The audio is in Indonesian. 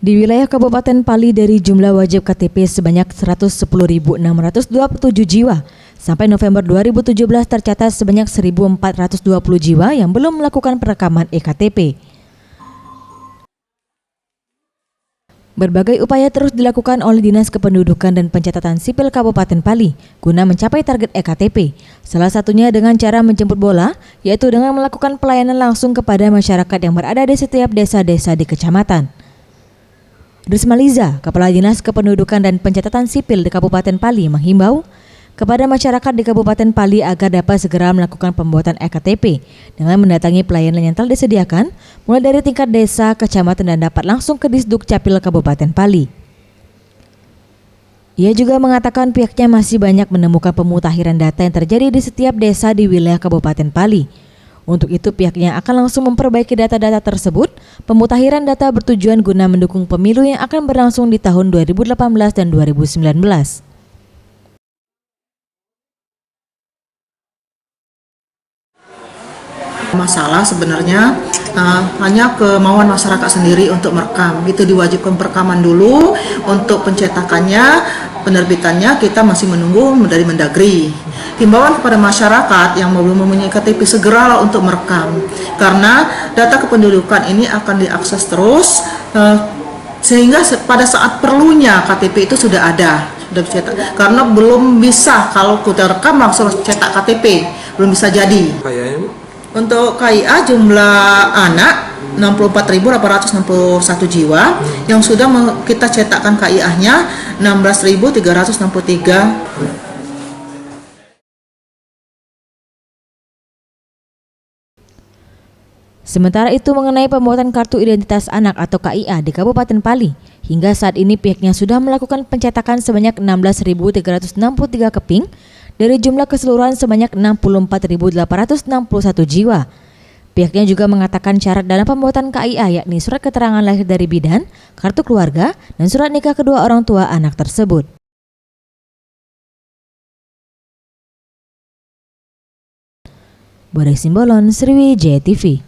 Di wilayah Kabupaten Pali dari jumlah wajib KTP sebanyak 110.627 jiwa. Sampai November 2017 tercatat sebanyak 1.420 jiwa yang belum melakukan perekaman eKTP. Berbagai upaya terus dilakukan oleh Dinas Kependudukan dan Pencatatan Sipil Kabupaten Pali guna mencapai target eKTP. Salah satunya dengan cara menjemput bola, yaitu dengan melakukan pelayanan langsung kepada masyarakat yang berada di setiap desa-desa di kecamatan. Risma Liza, Kepala Dinas Kependudukan dan Pencatatan Sipil di Kabupaten Pali menghimbau kepada masyarakat di Kabupaten Pali agar dapat segera melakukan pembuatan eKTP dengan mendatangi pelayanan yang telah disediakan mulai dari tingkat desa, kecamatan dan dapat langsung ke Disduk Capil Kabupaten Pali. Ia juga mengatakan pihaknya masih banyak menemukan pemutakhiran data yang terjadi di setiap desa di wilayah Kabupaten Pali. Untuk itu pihaknya akan langsung memperbaiki data-data tersebut. Pemutakhiran data bertujuan guna mendukung pemilu yang akan berlangsung di tahun 2018 dan 2019. Masalah sebenarnya hanya kemauan masyarakat sendiri untuk merekam. Itu diwajibkan perekaman dulu. Untuk pencetakannya, penerbitannya kita masih menunggu dari Mendagri. Himbauan kepada masyarakat yang belum mempunyai KTP segeralah untuk merekam, karena data kependudukan ini akan diakses terus sehingga pada saat perlunya KTP itu sudah ada, sudah dicetak. Karena belum bisa kalau kita rekam langsung cetak KTP, belum bisa jadi. Untuk KIA jumlah anak 64.861 jiwa yang sudah kita cetakkan KIA-nya 16.363. Sementara itu mengenai pembuatan kartu identitas anak atau KIA di Kabupaten Pali, hingga saat ini pihaknya sudah melakukan pencetakan sebanyak 16.363 keping dari jumlah keseluruhan sebanyak 64.861 jiwa. Pihaknya juga mengatakan syarat dalam pembuatan KIA yakni surat keterangan lahir dari bidan, kartu keluarga, dan surat nikah kedua orang tua anak tersebut. Boris Simbolon, Sriwijaya TV.